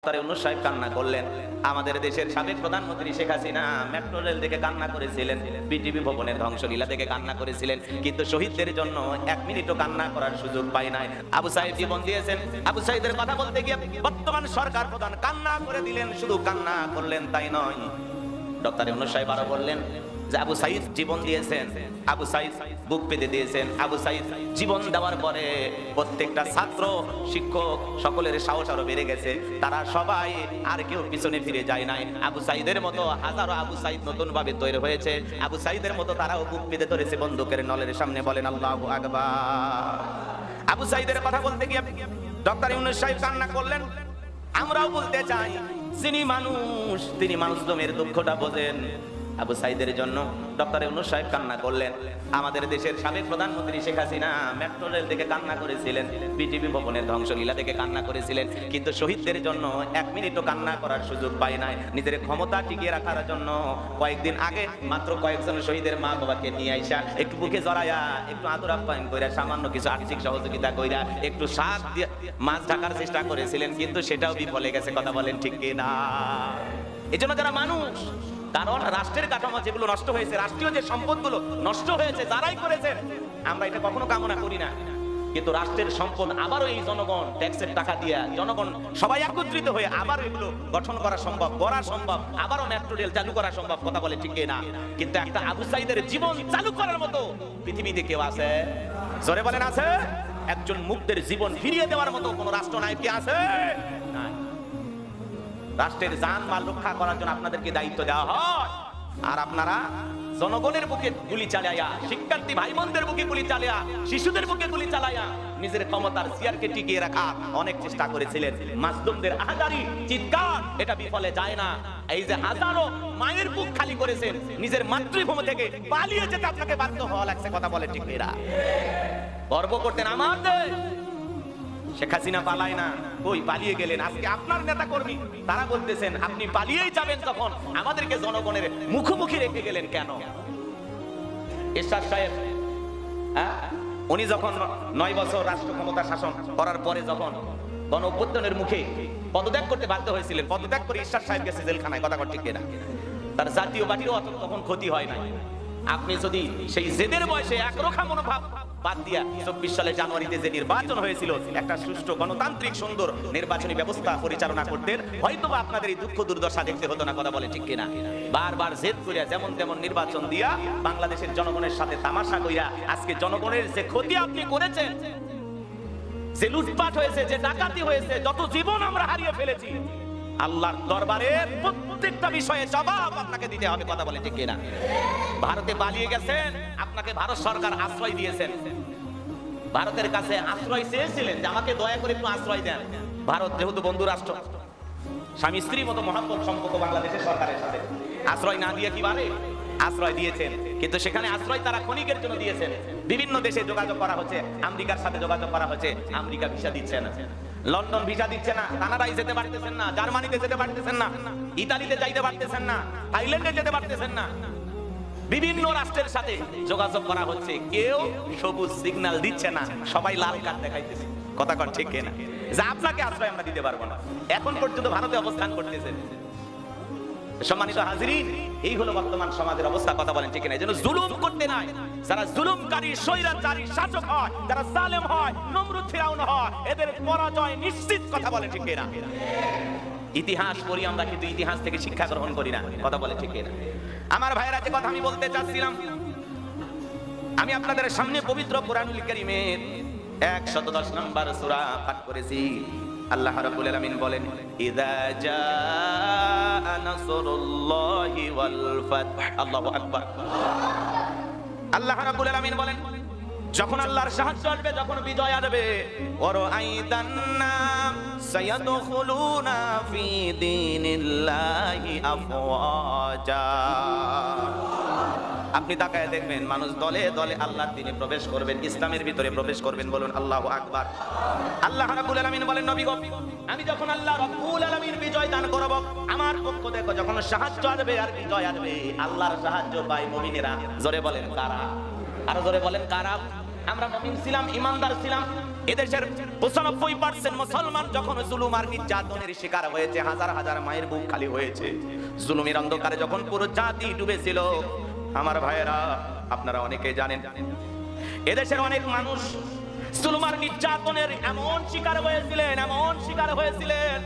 ইউনূস সাহেব কান্না করলেন। আমাদের দেশের সাবেক প্রধানমন্ত্রী শেখ হাসিনা মেট্রো রেল দেখে কান্না করেছিলেন, বিটিভি ভবনের ধ্বংসলীলা দেখে কান্না করেছিলেন, কিন্তু শহীদদের জন্য এক মিনিটও কান্না করার সুযোগ পায় নাই। আবু সাইদ জীবন দিয়েছেন, আবু সাইদের কথা বলতে গিয়ে বর্তমান সরকার প্রধান কান্না করে দিলেন। শুধু কান্না করলেন তাই নয়, ডক্টর ইউনূস সাহেব আরো বললেন যে আবু সাইদ জীবন দিয়েছেন, আবু সাইদ বুক পেতে দিয়েছেন। আবু সাইদ জীবন দেওয়ার পরে প্রত্যেকটা ছাত্র শিক্ষক সকলের সাহস আরো বেড়ে গেছে, তারা সবাই আর কেউ পিছনে ফিরে যায় নাই। আবু সাইদের মতো হাজারো আবু সাইদ নতুন ভাবে তৈরি হয়েছে, আবু সাইদের মতো তারাও বুক পেতে ধরেছে বন্দুকের নলের সামনে। বলেন আল্লাহু আকবার। আবু সাইদের কথা বলতে গিয়ে ডক্টর ইউনূস সাহেব কান্না করলেন। আমরাও বলতে চাই তিনি মানুষ দমের দুঃখটা বোঝেন। আবু সাইদের জন্য ডক্টর ইউনূস সাহেব কান্না করলেন। আমাদের দেশের সাবেক প্রধানমন্ত্রী শেখ হাসিনা মেট্রো রেল দেখে কান্না করেছিলেন, বিটিভি ভবনের ধ্বংসলীলা দেখে কান্না করেছিলেন, কিন্তু শহীদদের জন্য এক মিনিটও কান্না করার সুযোগ পায় নাই। নিজের ক্ষমতা টিকিয়ে রাখার জন্য কয়েকদিন আগে মাত্র কয়েকজন শহীদের মা বাবাকে নিয়ে আইসা একটু বুকে জড়াইয়া, একটু আদর আপ্যায়ন কইরা, সামান্য কিছু আর্থিক সহযোগিতা কইরা, একটু শাক দিয়ে মাছ ঢাকার চেষ্টা করেছিলেন, কিন্তু সেটাও বিফলে গেছে। কথা বলেন ঠিক কিনা? এজন্য যারা মানুষ, কারণ রাষ্ট্রের কাঠামো যেগুলো নষ্ট হয়েছে, রাষ্ট্রীয় যে সম্পদগুলো নষ্ট হয়েছে যারাই করেছেন, আমরা এটা কখনো কামনা করি না, কিন্তু রাষ্ট্রের সম্পদ আবারও এই জনগণ ট্যাক্সের টাকা দিয়ে, জনগণ সবাই একত্রিত হয়ে আবার এগুলো গঠন করা সম্ভব, গড়া সম্ভব, আবারও মেট্রো রেল চালু করা সম্ভব। কথা বলে ঠিক না? কিন্তু একটা আবু সাইদের জীবন চালু করার মতো পৃথিবীতে কেউ আছে? জোরে বলেন আছে? একজন মুগ্ধের জীবন ফিরিয়ে দেওয়ার মতো কোন রাষ্ট্রনায়ক কি আছে? নাই। রাষ্ট্রের জানমাল রক্ষা করার জন্য আপনাদেরকে দায়িত্ব দেওয়া হয়, আর আপনারা জনগণের বুকে গুলি চালাইয়া, শিক্ষার্থী ভাই বোনদের বুকে গুলি চালাইয়া, শিশুদের বুকে গুলি চালাইয়া নিজের ক্ষমতার চেয়ারকে টিকিয়ে রাখা অনেক চেষ্টা করেছিলেন। মাজলুমদের আহাজারি চিৎকার এটা বিফলে যায় না। এই যে হাজারো মায়ের বুক খালি করেছেন, নিজের মাতৃভূমি থেকে পালিয়ে যেতে আপনাকে বাধ্য হওয়া লাগছে। কথা বলে ঠিক এরা গর্ব করতেন আমার দেশ। শেখ হাসিনা পালায় না, কই পালিয়ে গেলেন? আজকে আপনার নেতা কর্মী তারা বলতেছেন আপনি পালিয়েই যাবেন, তখন আমাদেরকে জনগণের মুখোমুখি রেখে গেলেন কেন? এরশাদ সাহেব উনি যখন 9 বছর রাষ্ট্র ক্ষমতা শাসন করার পরে যখন গণ অভ্যুত্থানের মুখে পদত্যাগ করতে বাধ্য হয়েছিলেন, পদত্যাগ করে এরশাদ সাহেব গেছে জেলখানায়। কথা ঠিক কিনা? তার জাতীয় পার্টিরও তখন ক্ষতি হয় নাই। আপনি যদি সেই জেদের বয়সে একরোখা মনোভাব বাদ দিয়া 24 সালে জানুয়ারিতে যে নির্বাচন হয়েছিল, একটা সুষ্ঠু গণতান্ত্রিক সুন্দর নির্বাচনী ব্যবস্থা পরিচালনা করতেন, হয়তো আপনাদের এই দুঃখ দুর্দশা দেখতে হতো না। কথা বলে ঠিক কিনা? বারবার জেদ করিয়া যেমন তেমন নির্বাচন দিয়া বাংলাদেশের জনগণের সাথে তামাশা কইরা আজকে জনগণের যে ক্ষতি আপনি করেছেন, যে লুটপাট হয়েছে, যে ডাকাতি হয়েছে, যত জীবন আমরা হারিয়ে ফেলেছি, আল্লাহর দরবারে প্রত্যেকটা বিষয়ে জবাব আপনাকে দিতে হবে। কথা বলে ঠিক কিনা? ভারতে পালিয়ে গেছেন, আপনাকে ভারত সরকার আশ্রয় দিয়েছেন, ভারতের কাছে আশ্রয় চেয়েছিলেন যে আমাকে দয়া করে একটু আশ্রয় দেন। ভারত যেহেতু বন্ধু রাষ্ট্র, স্বামী স্ত্রীর মতো মহাব্বত সম্পর্ক বাংলাদেশের সরকারের সাথে, আশ্রয় না দিয়ে কি পারে? আশ্রয় দিয়েছেন, কিন্তু সেখানে আশ্রয় তারা ক্ষণিকের জন্য দিয়েছেন। বিভিন্ন দেশে যোগাযোগ করা হচ্ছে, আমেরিকার সাথে যোগাযোগ করা হচ্ছে, আমেরিকা ভিসা দিচ্ছে না, লন্ডন ভিসা দিচ্ছে না, কানাডায় যেতে পারতেছেন না, জার্মানিতে যেতে পারতেছেন না, ইতালিতে যাইতে পারতেছেন না, থাইল্যান্ডে যেতে পারতেছেন না। বিভিন্ন রাষ্ট্রের সাথে যোগাযোগ করা হচ্ছে, কেউ সবুজ সিগন্যাল দিচ্ছে না, সবাই লাল কার্ড দেখাইতেছে। কথা কন ঠিক কিনা? যে আপনাকে আশ্রয় আমরা দিতে পারবো না। এখন পর্যন্ত ভারতে অবস্থান করতেছেন। সম্মানিত হাজিরিন, এই হলো বর্তমান সমাজের অবস্থা। কথা বলেন ঠিক কিনা? এজন্য জুলুম করতে নাই। যারা জুলুমকারী, স্বৈরাচারী শাসক হয়, যারা জালেম হয়, নমরুদ ফিরাউন হয়, এদের পরাজয় নিশ্চিত। কথা বলেন ঠিক কিনা? ইতিহাস পড়ি আমরা, কিন্তু ইতিহাস থেকে শিক্ষা গ্রহণ করি না। কথা বলে ঠিক কিনা? আমার ভাইরা, যে কথা আমি বলতে চাচ্ছিলাম, আমি আপনাদের সামনে পবিত্র কোরআনুল কারীমের 110 নম্বর সূরা পাঠ করেছি। আল্লাহ রাব্বুল আলামিন বলেন, ইযা জাআ নাসরুল্লাহি ওয়াল ফাতহ। আল্লাহু আকবার। আল্লাহ রাব্বুল আলামিন বলেন, যখন আল্লাহর সাহায্য আসবে, যখন বিজয় আসবে, ওয়ারাআইতান নাস সায়াদখুলুনা ফি দীনিল্লাহি আফওয়াজা। আপনি তাকায় দেখবেন মানুষ দলে দলে আল্লাহর দ্বীনে প্রবেশ করবেন, ইসলামের ভিতরে প্রবেশ করবেন। বলুন আল্লাহু আকবার। আল্লাহ রাব্বুল আলামিন বলেন, নবী গো, আমি যখন আল্লাহ রাব্বুল আলামিন বিজয় দান করব, আমার পক্ষ থেকে যখন সাহায্য আসবে আর বিজয় আসবে, আল্লাহর সাহায্য পায় মুমিনেরা। জোরে বলেন কারা? আরো জোরে বলেন কারা? আমরা মুমিন ছিলাম, ঈমানদার ছিলাম, এদেশের 95% মুসলমান যখন জুলুম আর নির্যাতনের শিকার হয়েছে, হাজার হাজার মায়ের বুক খালি হয়েছে, জুলুমের অন্ধকারে যখন পুরো জাতি ডুবেছিল, আমার ভাইয়েরা আপনারা অনেকে জানেন এদেশের অনেক মানুষ জুলুম আর নির্যাতনের এমন শিকার হয়েছিলেন।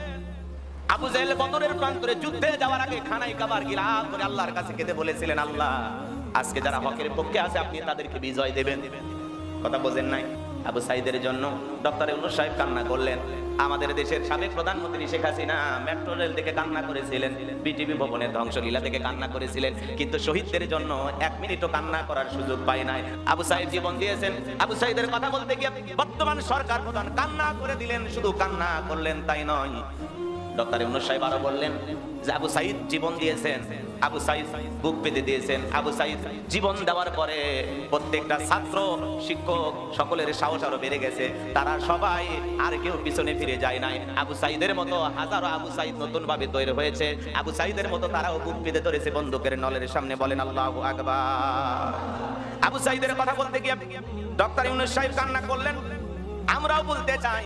আবু জেহেল বদরের প্রান্তরে যুদ্ধে যাওয়ার আগে খানায় কাবার গিলাফ করে আল্লাহর কাছে কেঁদে বলেছিলেন, আল্লাহ আজকে যারা হকের পক্ষে আছে আপনি তাদেরকে বিজয় দেবেন। কথা বোঝেন নাই? আবু সাইদের জন্য ডক্টর ইউনূস সাহেব কান্না করলেন। আমাদের দেশের সাবেক প্রধানমন্ত্রী শেখ হাসিনা মেট্রো রেল থেকে কান্না করেছিলেন, বিটিভি ভবনের ধ্বংসলীলা থেকে কান্না করেছিলেন, কিন্তু শহীদদের জন্য এক মিনিটও কান্না করার সুযোগ পায় নাই। আবু সাইদ জীবন দিয়েছেন। আবু সাইদের কথা বলতে গিয়ে বর্তমান সরকার প্রধান কান্না করে দিলেন। শুধু কান্না করলেন তাই নয়, ডক্টর ইউনূস সাহেব আরো বললেন যে আবু সাইদ জীবন দিয়েছেন, আবু সাইদ বুক পেতে দিয়েছেন। আবু সাইদ জীবন দেওয়ার পরে প্রত্যেকটা ছাত্র শিক্ষক সকলের সাহস আরো বেড়ে গেছে, তারা সবাই আর কেউ পিছনে ফিরে যায় নাই। আবু সাইদের মতো হাজারো আবু সাইদ নতুন ভাবে তৈরি হয়েছে, আবু সাইদের মতো তারাও বুক পেতে ধরেছে বন্দুকের নলের সামনে। বলেন আল্লাহু আকবার। আবু সাইদের কথা বলতে গিয়ে ডক্টর ইউনূস সাহেব কান্না করলেন। আমরাও বলতে চাই